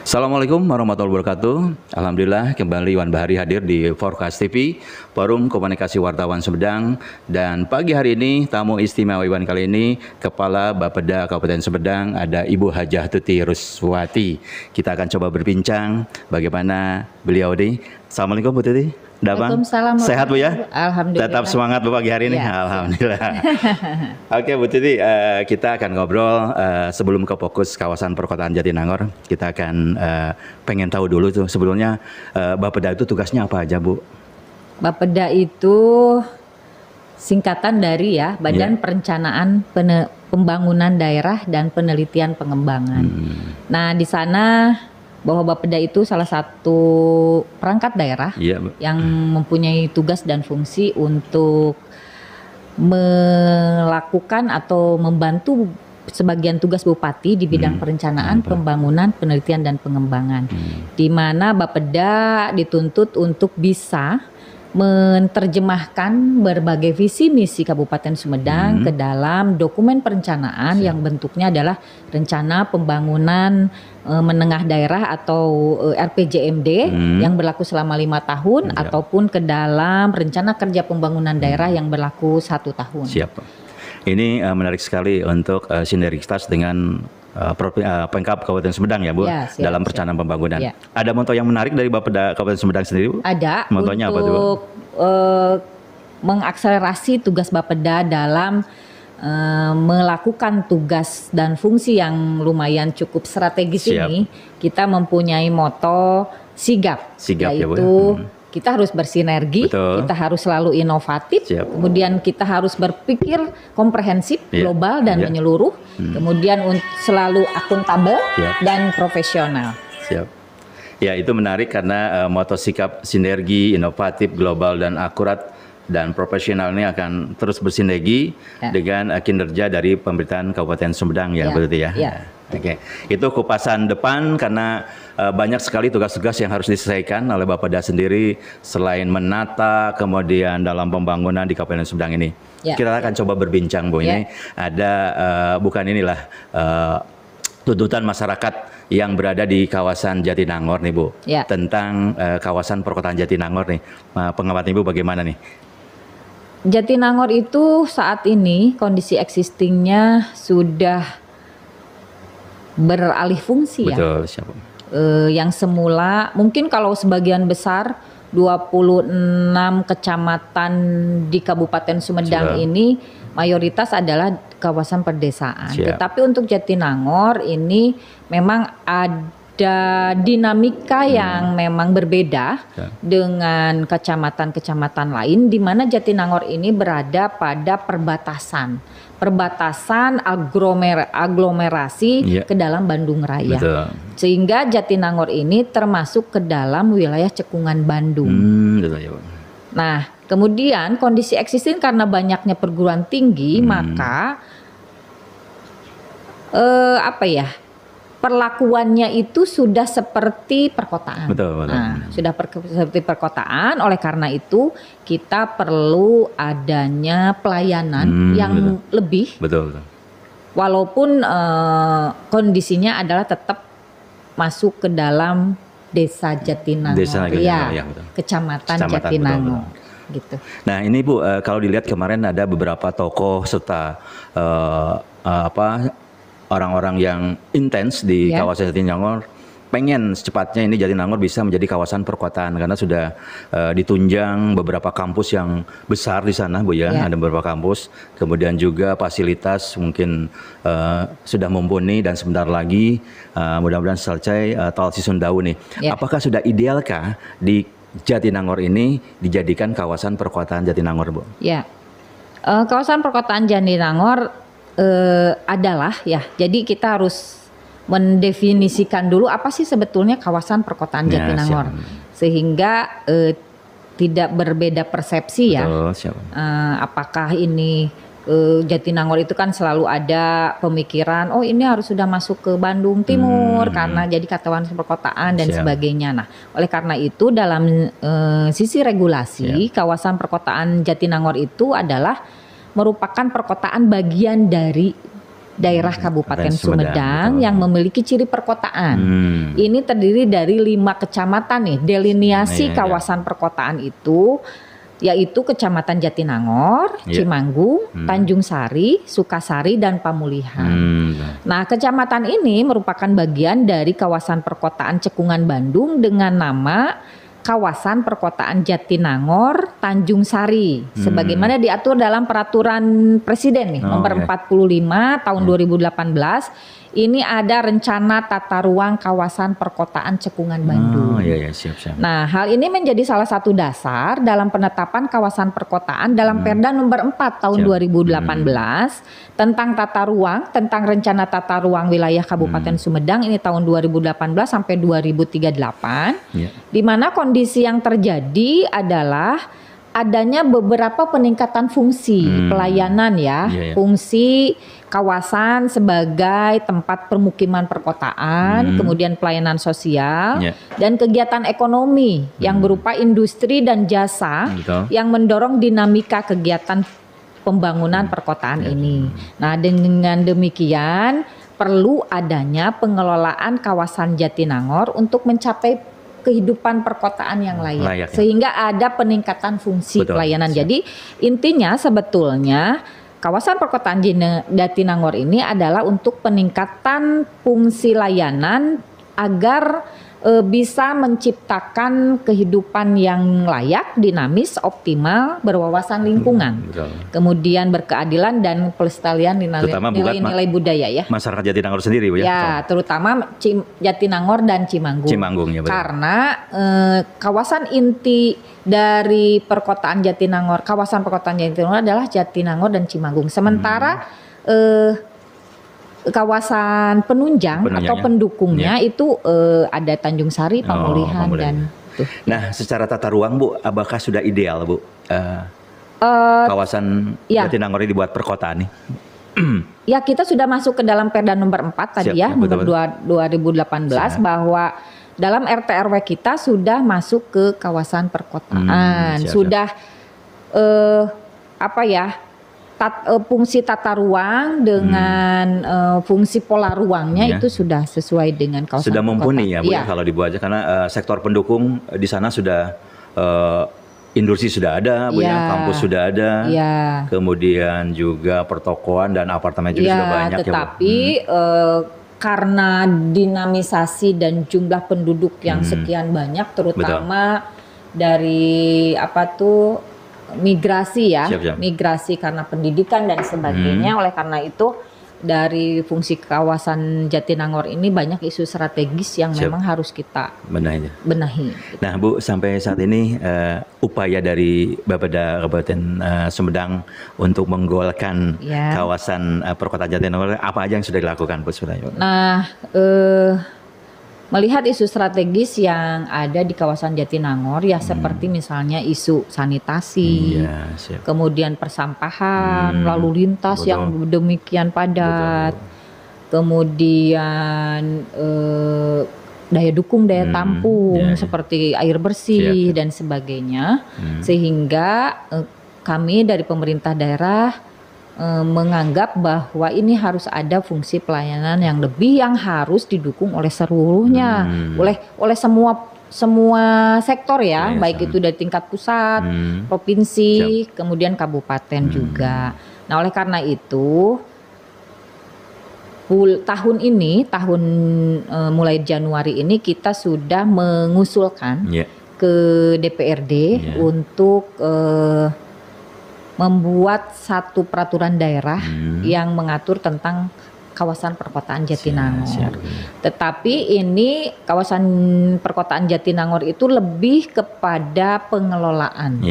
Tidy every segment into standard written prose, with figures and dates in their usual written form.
Assalamualaikum warahmatullahi wabarakatuh. Alhamdulillah kembali Iwan Bahari hadir di Forecast TV, Forum Komunikasi Wartawan Sumedang. Dan pagi hari ini tamu istimewa Iwan kali ini Kepala Bapeda Kabupaten Sumedang, ada Ibu Hajah Tuti Ruswati. Kita akan coba berbincang bagaimana beliau ini. Assalamualaikum Bu Tuti. Waalaikumsalam. Sehat Bu ya? Alhamdulillah. Tetap semangat Bu pagi hari ini. Ya, alhamdulillah. Oke Bu Tuti, kita akan ngobrol sebelum ke fokus kawasan perkotaan Jatinangor. Kita akan pengen tahu dulu tuh sebelumnya Bapeda itu tugasnya apa aja Bu? Bapeda itu singkatan dari Badan Perencanaan Pembangunan Daerah dan Penelitian Pengembangan. Nah, di sana bahwa Bapeda itu salah satu perangkat daerah yang mempunyai tugas dan fungsi untuk melakukan atau membantu sebagian tugas Bupati di bidang perencanaan, pembangunan, penelitian dan pengembangan. Di mana Bapeda dituntut untuk bisa menerjemahkan berbagai visi misi Kabupaten Sumedang ke dalam dokumen perencanaan yang bentuknya adalah rencana pembangunan menengah daerah atau RPJMD yang berlaku selama 5 tahun ataupun ke dalam rencana kerja pembangunan daerah yang berlaku 1 tahun. Siap. Ini menarik sekali untuk sinergitas dengan Pemkab Kabupaten Sumedang ya Bu, dalam perencanaan pembangunan. Ada moto yang menarik dari Bapeda Kabupaten Sumedang sendiri Bu? Ada. Motonya apa tuh Bu? Mengakselerasi tugas Bapeda dalam melakukan tugas dan fungsi yang lumayan cukup strategis ini, kita mempunyai moto sigap yaitu ya Bu, kita harus bersinergi, kita harus selalu inovatif, kemudian kita harus berpikir komprehensif, global dan menyeluruh, kemudian selalu akuntabel dan profesional. Siap. Ya, itu menarik karena moto sikap sinergi, inovatif, global dan akurat dan profesional ini akan terus bersinergi dengan kinerja dari pemerintahan Kabupaten Sumedang berarti ya. Oke, itu kupasan depan karena banyak sekali tugas-tugas yang harus diselesaikan oleh Bapeda sendiri selain menata kemudian dalam pembangunan di Kabupaten Sumedang ini. Kita akan coba berbincang Bu, ini ada bukan inilah tuntutan masyarakat yang berada di kawasan Jatinangor nih Bu, tentang kawasan perkotaan Jatinangor nih. Pengamatan Ibu bagaimana nih? Jatinangor itu saat ini kondisi existingnya sudah beralih fungsi siapa? Yang semula mungkin kalau sebagian besar 26 kecamatan di Kabupaten Sumedang ini mayoritas adalah kawasan perdesaan. Tetapi untuk Jatinangor ini memang ada dinamika yang memang berbeda dengan kecamatan-kecamatan lain, di mana Jatinangor ini berada pada perbatasan aglomerasi ke dalam Bandung Raya. Sehingga Jatinangor ini termasuk ke dalam wilayah cekungan Bandung. Nah, kemudian kondisi existing karena banyaknya perguruan tinggi, maka perlakuannya itu sudah seperti perkotaan. Sudah seperti perkotaan. Oleh karena itu kita perlu adanya pelayanan yang lebih. Walaupun kondisinya adalah tetap masuk ke dalam Desa Jatinangor, Kecamatan Jatinangor. Gitu. Nah ini Bu, kalau dilihat kemarin ada beberapa tokoh serta orang-orang yang intens di kawasan Jatinangor pengen secepatnya ini Jatinangor bisa menjadi kawasan perkotaan karena sudah ditunjang beberapa kampus yang besar di sana Bu ada beberapa kampus, kemudian juga fasilitas mungkin sudah mumpuni dan sebentar lagi mudah-mudahan selesai Tol Cisumdawu nih. Apakah sudah idealkah di Jatinangor ini dijadikan kawasan perkotaan Jatinangor Bu? Kawasan perkotaan Jatinangor adalah jadi kita harus mendefinisikan dulu apa sih sebetulnya kawasan perkotaan Jatinangor sehingga tidak berbeda persepsi apakah ini Jatinangor itu kan selalu ada pemikiran, oh ini harus sudah masuk ke Bandung Timur karena jadi kawasan perkotaan dan sebagainya. Nah, oleh karena itu dalam sisi regulasi kawasan perkotaan Jatinangor itu adalah merupakan perkotaan bagian dari daerah Kabupaten Sumedang yang memiliki ciri perkotaan. Ini terdiri dari 5 kecamatan nih, delineasi kawasan perkotaan itu yaitu Kecamatan Jatinangor, Cimanggung, Tanjung Sari, Sukasari, dan Pamulihan. Nah, kecamatan ini merupakan bagian dari kawasan perkotaan Cekungan Bandung dengan nama Kawasan Perkotaan Jatinangor, Tanjung Sari, sebagaimana diatur dalam Peraturan Presiden nih, nomor 45 tahun 2018. Ini ada rencana tata ruang kawasan perkotaan Cekungan Bandung. Siap. Nah, hal ini menjadi salah satu dasar dalam penetapan kawasan perkotaan dalam Perda nomor 4 tahun 2018 tentang tata ruang, tentang rencana tata ruang wilayah Kabupaten Sumedang ini tahun 2018 sampai 2038. Di mana kondisi yang terjadi adalah adanya beberapa peningkatan fungsi pelayanan fungsi kawasan sebagai tempat permukiman perkotaan, kemudian pelayanan sosial dan kegiatan ekonomi yang berupa industri dan jasa yang mendorong dinamika kegiatan pembangunan perkotaan ini. Nah, dengan demikian perlu adanya pengelolaan kawasan Jatinangor untuk mencapai kehidupan perkotaan yang layak sehingga ada peningkatan fungsi pelayanan. Jadi intinya sebetulnya kawasan perkotaan Jatinangor ini adalah untuk peningkatan fungsi layanan agar bisa menciptakan kehidupan yang layak, dinamis, optimal, berwawasan lingkungan, kemudian berkeadilan dan pelestarian nilai-nilai budaya ya. Masyarakat Jatinangor sendiri Bu ya? Ya, terutama Jatinangor dan Cimanggung. Karena kawasan inti dari perkotaan Jatinangor, kawasan perkotaan Jatinangor adalah Jatinangor dan Cimanggung. Sementara kawasan penunjang atau pendukungnya itu ada Tanjung Sari, Pamulihan dan tuh. Nah, secara tata ruang Bu, apakah sudah ideal Bu kawasan Jatinangor ini dibuat perkotaan nih? Ya, kita sudah masuk ke dalam Perda nomor 4 tadi nomor 2018 bahwa dalam RT RW kita sudah masuk ke kawasan perkotaan. Sudah fungsi tata ruang dengan fungsi pola ruangnya itu sudah sesuai dengan kawasan sudah mumpuni ya Bu ya kalau dibuat karena sektor pendukung di sana sudah industri sudah ada Bu ya, kampus sudah ada, kemudian juga pertokoan dan apartemen juga sudah banyak tetapi karena dinamisasi dan jumlah penduduk yang sekian banyak terutama dari migrasi migrasi karena pendidikan dan sebagainya. Oleh karena itu dari fungsi kawasan Jatinangor ini banyak isu strategis yang memang harus kita benahi. Nah Bu, sampai saat ini upaya dari Bapeda Kabupaten Sumedang untuk menggolkan kawasan perkotaan Jatinangor apa aja yang sudah dilakukan Bu sebenarnya? Nah, melihat isu strategis yang ada di kawasan Jatinangor seperti misalnya isu sanitasi, kemudian persampahan, lalu lintas yang demikian padat, kemudian daya dukung, daya tampung seperti air bersih dan sebagainya, sehingga kami dari pemerintah daerah menganggap bahwa ini harus ada fungsi pelayanan yang lebih yang harus didukung oleh seluruhnya, oleh semua sektor baik itu dari tingkat pusat, provinsi, kemudian kabupaten juga. Nah, oleh karena itu tahun mulai Januari ini kita sudah mengusulkan ke DPRD untuk membuat satu peraturan daerah yang mengatur tentang kawasan perkotaan Jatinangor. Tetapi ini kawasan perkotaan Jatinangor itu lebih kepada pengelolaan.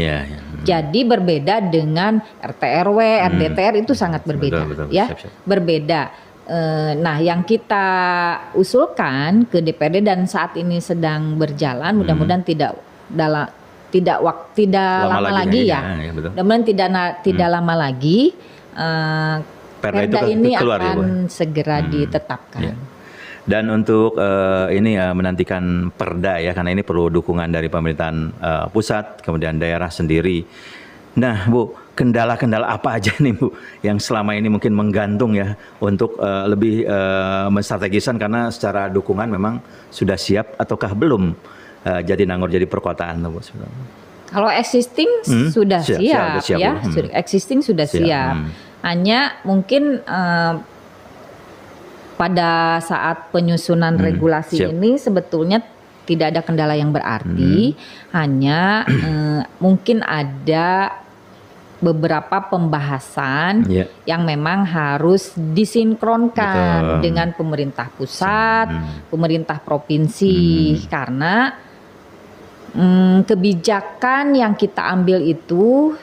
Jadi berbeda dengan RT RW, RDTR itu sangat berbeda, berbeda. Nah, yang kita usulkan ke DPRD dan saat ini sedang berjalan, mudah-mudahan tidak lama lagi mudah-mudahan tidak lama lagi Perda itu perda ini keluar ya, Bu? akan segera ditetapkan. Ya. Dan untuk ini menantikan perda ya, karena ini perlu dukungan dari pemerintahan pusat, kemudian daerah sendiri. Nah, Bu, kendala-kendala apa aja nih, Bu, yang selama ini mungkin menggantung ya untuk lebih menstrategisan, karena secara dukungan memang sudah siap ataukah belum Jatinangor jadi perkotaan, Bu? Kalau existing sudah siap, ya, existing sudah siap. Hanya mungkin pada saat penyusunan regulasi ini sebetulnya tidak ada kendala yang berarti, hanya mungkin ada beberapa pembahasan yang memang harus disinkronkan dengan pemerintah pusat, pemerintah provinsi, karena kebijakan yang kita ambil itu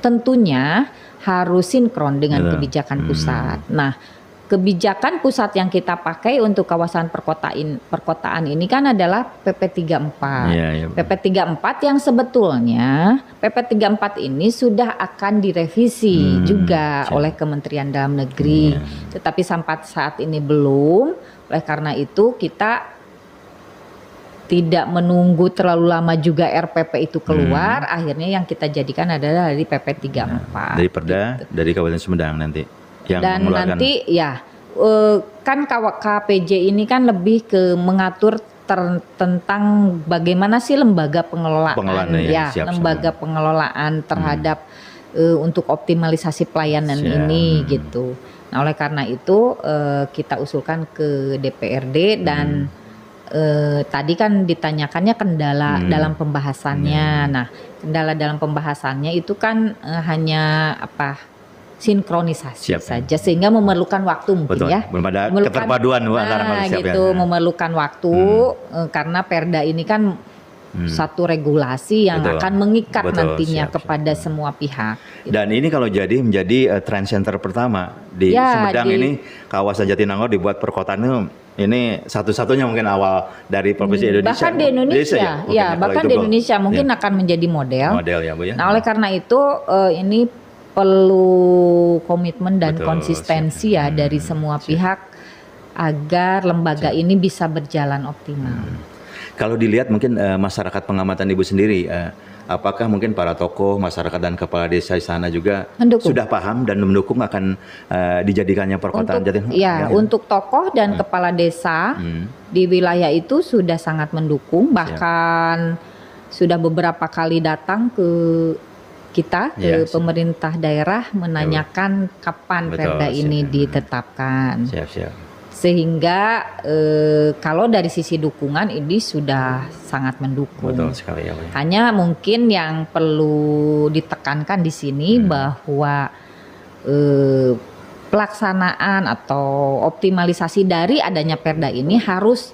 tentunya harus sinkron dengan kebijakan pusat. Nah, kebijakan pusat yang kita pakai untuk kawasan perkotaan ini kan adalah PP 34. PP 34 yang sebetulnya PP 34 ini sudah akan direvisi juga oleh Kementerian Dalam Negeri. Tetapi sampai saat ini belum. Oleh karena itu kita tidak menunggu terlalu lama juga RPP itu keluar. Akhirnya yang kita jadikan adalah dari PP 34. Dari Perda, gitu. Dari Kabupaten Sumedang nanti. Dan nanti ya kan KPJ ini kan lebih ke mengatur tentang bagaimana sih lembaga pengelolaan lembaga pengelolaan terhadap untuk optimalisasi pelayanan ini gitu. Nah, oleh karena itu kita usulkan ke DPRD dan tadi kan ditanyakannya kendala dalam pembahasannya. Nah, kendala dalam pembahasannya itu kan hanya sinkronisasi saja, sehingga memerlukan waktu mungkin. Belum ada keterpaduan antara manusia gitu, memerlukan waktu karena Perda ini kan satu regulasi yang akan mengikat nantinya kepada semua pihak. Dan ini kalau menjadi trend center pertama di Sumedang ini, kawasan Jatinangor dibuat perkotaan ini satu-satunya mungkin awal dari provinsi Indonesia. Bahkan di Indonesia, bahkan di Indonesia mungkin akan menjadi model ya, Bu ya. Nah, oleh karena itu ini perlu komitmen dan konsistensi ya dari semua pihak agar lembaga ini bisa berjalan optimal. Kalau dilihat mungkin masyarakat pengamatan Ibu sendiri, apakah mungkin para tokoh masyarakat dan kepala desa di sana juga sudah paham dan mendukung akan dijadikannya perkotaan Jatinangor? Untuk tokoh dan kepala desa di wilayah itu sudah sangat mendukung, bahkan sudah beberapa kali datang ke kita ke pemerintah daerah menanyakan kapan Perda ini ditetapkan. Sehingga kalau dari sisi dukungan ini sudah sangat mendukung. Betul sekali ya, Bu. Hanya mungkin yang perlu ditekankan di sini bahwa pelaksanaan atau optimalisasi dari adanya Perda ini harus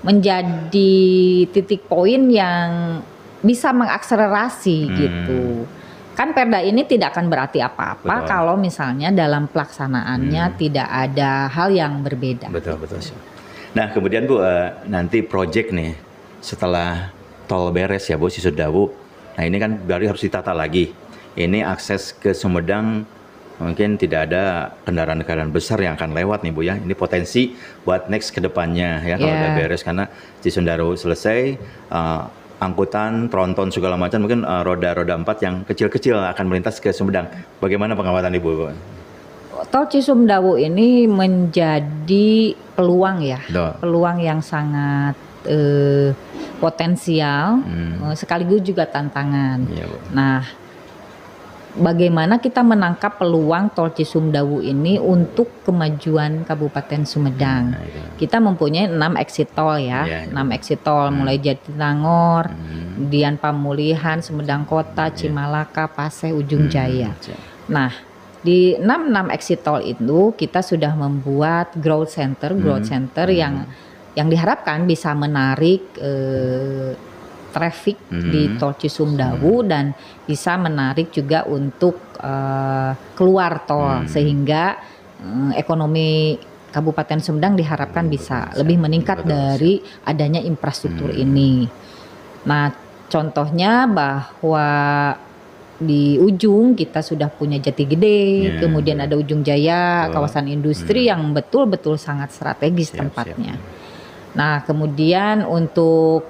menjadi titik poin yang bisa mengakselerasi gitu. Kan Perda ini tidak akan berarti apa-apa kalau misalnya dalam pelaksanaannya tidak ada hal yang berbeda. Betul. Nah, kemudian Bu, nanti proyek nih setelah tol beres ya, Bu, Cisumdawu. Nah, ini kan baru harus ditata lagi. Ini akses ke Sumedang mungkin tidak ada kendaraan-kendaraan besar yang akan lewat nih, Bu ya. Ini potensi buat next ke depannya ya, kalau udah beres, karena Cisumdawu selesai, angkutan, tronton segala macam, mungkin roda-roda 4 yang kecil-kecil akan melintas ke Sumedang. Bagaimana pengamatan Ibu? Tol Cisumdawu ini menjadi peluang ya, peluang yang sangat potensial, sekaligus juga tantangan. Nah, bagaimana kita menangkap peluang Tol Cisumdawu ini untuk kemajuan Kabupaten Sumedang? Kita mempunyai 6 exit tol ya, 6 exit tol mulai Jatinangor, kemudian Pamulihan, Sumedang Kota, Cimalaka, Paseh, Ujung Jaya. Nah, di 6 exit tol itu kita sudah membuat growth center yang diharapkan bisa menarik traffic di Tol Cisumdawu dan bisa menarik juga untuk keluar tol, sehingga ekonomi Kabupaten Sumedang diharapkan bisa lebih meningkat dari adanya infrastruktur ini. Nah, contohnya bahwa di ujung kita sudah punya Jati Gede, kemudian ada Ujung Jaya, kawasan industri yang betul-betul sangat strategis tempatnya. Nah, kemudian untuk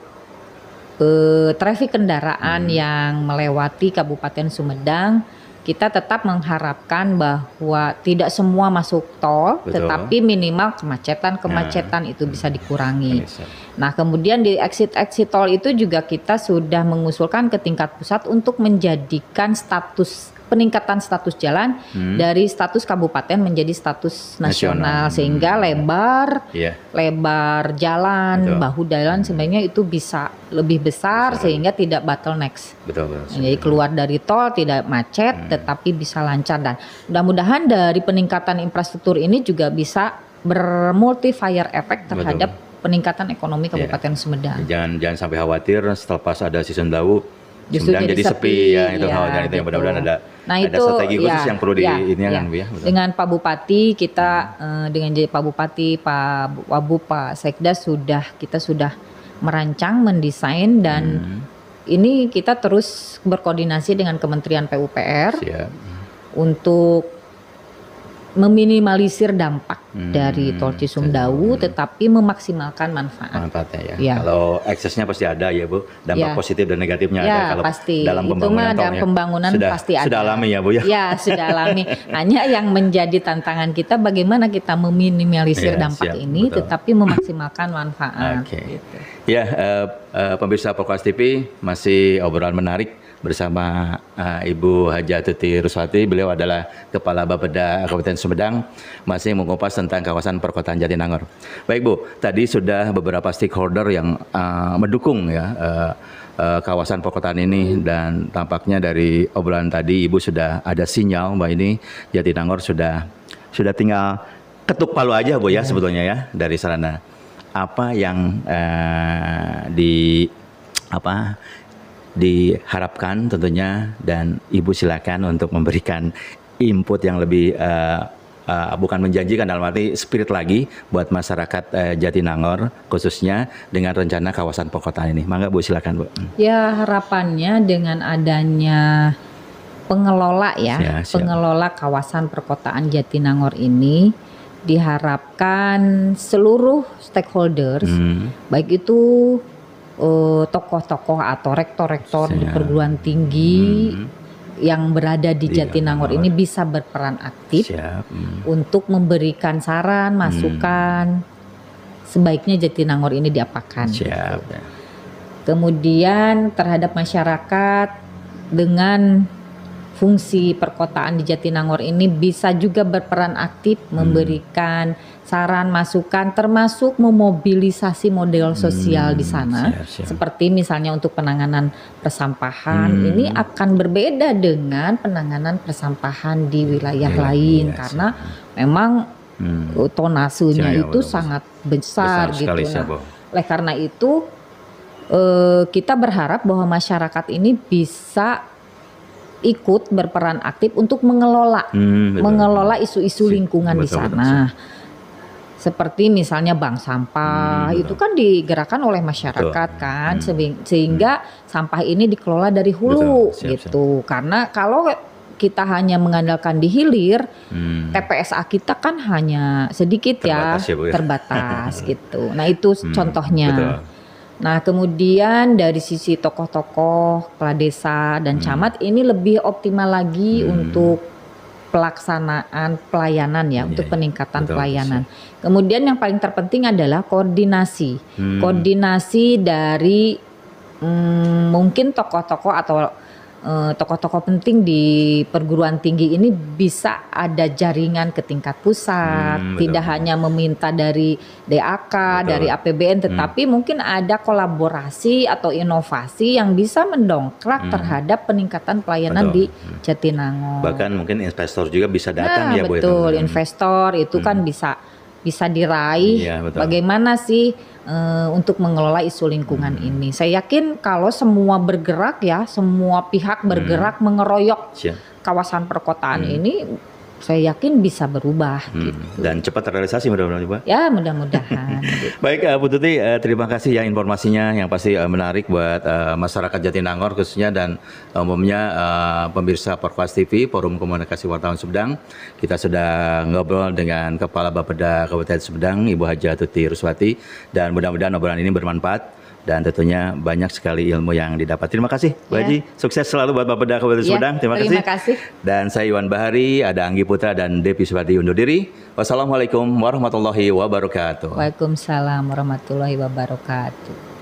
trafik kendaraan yang melewati Kabupaten Sumedang, kita tetap mengharapkan bahwa tidak semua masuk tol, tetapi minimal kemacetan itu bisa dikurangi. Nah, kemudian di exit tol itu juga kita sudah mengusulkan ke tingkat pusat untuk menjadikan peningkatan status jalan dari status kabupaten menjadi status nasional, sehingga lebar jalan, bahu jalan sebenarnya itu bisa lebih besar sehingga tidak bottlenecks. Jadi keluar dari tol tidak macet, tetapi bisa lancar, dan mudah-mudahan dari peningkatan infrastruktur ini juga bisa bermultiplier efek terhadap peningkatan ekonomi Kabupaten Sumedang. Jangan sampai khawatir setelah pas ada season dawu justru jadi sepi ya, itu khawatir itu yang mudah-mudahan ada strategi khusus yang perlu kan Bu ya. Dengan Pak Bupati kita dengan Pak Bupati, Pak Wabu, Pak Sekda kita sudah merancang, mendesain, dan ini kita terus berkoordinasi dengan Kementerian PUPR untuk meminimalisir dampak dari Tol Cisumdawu, tetapi memaksimalkan manfaatnya ya. Kalau aksesnya pasti ada ya Bu, dampak positif dan negatifnya ada. Kalau pasti. Dalam pembangunan dalam pembangunan pasti ada. Sudah alami ya Bu ya? Ya, sudah alami. Hanya yang menjadi tantangan kita bagaimana kita meminimalisir dampak ini, tetapi memaksimalkan manfaat. Gitu. Ya, pemirsa Polkas TV, masih obrolan menarik bersama Ibu Haja Tuti Ruswati. Beliau adalah Kepala Bapeda Kabupaten Sumedang, masih mengupas tentang kawasan perkotaan Jatinangor. Baik Bu, tadi sudah beberapa stakeholder yang mendukung ya kawasan perkotaan ini, dan tampaknya dari obrolan tadi Ibu sudah ada sinyal bahwa ini Jatinangor sudah tinggal ketuk palu aja Bu ya sebetulnya ya, dari sarana apa yang diharapkan tentunya, dan Ibu silakan untuk memberikan input yang lebih bukan menjanjikan, dalam arti spirit lagi buat masyarakat Jatinangor khususnya dengan rencana kawasan perkotaan ini. Mangga Bu, silakan Bu. Ya, harapannya dengan adanya pengelola pengelola kawasan perkotaan Jatinangor ini, diharapkan seluruh stakeholders baik itu tokoh-tokoh atau rektor-rektor di perguruan tinggi yang berada di Jatinangor ini bisa berperan aktif untuk memberikan saran, masukan sebaiknya Jatinangor ini diapakan. Kemudian terhadap masyarakat, dengan fungsi perkotaan di Jatinangor ini bisa juga berperan aktif memberikan saran, masukan, termasuk memobilisasi model sosial di sana. Seperti misalnya untuk penanganan persampahan, ini akan berbeda dengan penanganan persampahan di wilayah lain karena memang tonasenya itu sangat besar gitu. Oleh karena itu kita berharap bahwa masyarakat ini bisa ikut berperan aktif untuk mengelola isu-isu lingkungan di sana. Seperti misalnya bank sampah, itu kan digerakkan oleh masyarakat kan, sehingga sampah ini dikelola dari hulu gitu. Karena kalau kita hanya mengandalkan di hilir, TPSA kita kan hanya sedikit terbatas gitu. Nah, itu contohnya. Nah, kemudian dari sisi tokoh-tokoh, kepala desa dan camat ini lebih optimal lagi untuk pelaksanaan pelayanan untuk peningkatan pelayanan. Kemudian yang paling terpenting adalah koordinasi. Koordinasi dari mungkin tokoh-tokoh atau tokoh-tokoh penting di perguruan tinggi ini bisa ada jaringan ke tingkat pusat, tidak hanya meminta dari DAK, dari APBN, tetapi mungkin ada kolaborasi atau inovasi yang bisa mendongkrak terhadap peningkatan pelayanan di Jatinangor. Bahkan mungkin investor juga bisa datang ya Bu. Betul, investor itu kan bisa diraih. Bagaimana sih untuk mengelola isu lingkungan ini? Saya yakin kalau semua bergerak semua pihak bergerak mengeroyok kawasan perkotaan ini, saya yakin bisa berubah gitu. Dan cepat terrealisasi mudah-mudahan Pak. Ya mudah-mudahan. Baik Bu Tuti, terima kasih ya informasinya yang pasti menarik buat masyarakat Jatinangor khususnya dan umumnya pemirsa Porkoas TV, Forum Komunikasi Wartawan Sumedang. Kita sudah ngobrol dengan Kepala Bapeda Kabupaten Sumedang, Ibu Haja Tuti Ruswati, dan mudah-mudahan obrolan ini bermanfaat. Dan tentunya banyak sekali ilmu yang didapat. Terima kasih, Bu Haji. Sukses selalu buat Bapeda Kabupaten Sumedang. Terima kasih. Dan saya Iwan Bahari, ada Anggi Putra dan Devi Suwardi undur diri. Wassalamualaikum warahmatullahi wabarakatuh. Waalaikumsalam warahmatullahi wabarakatuh.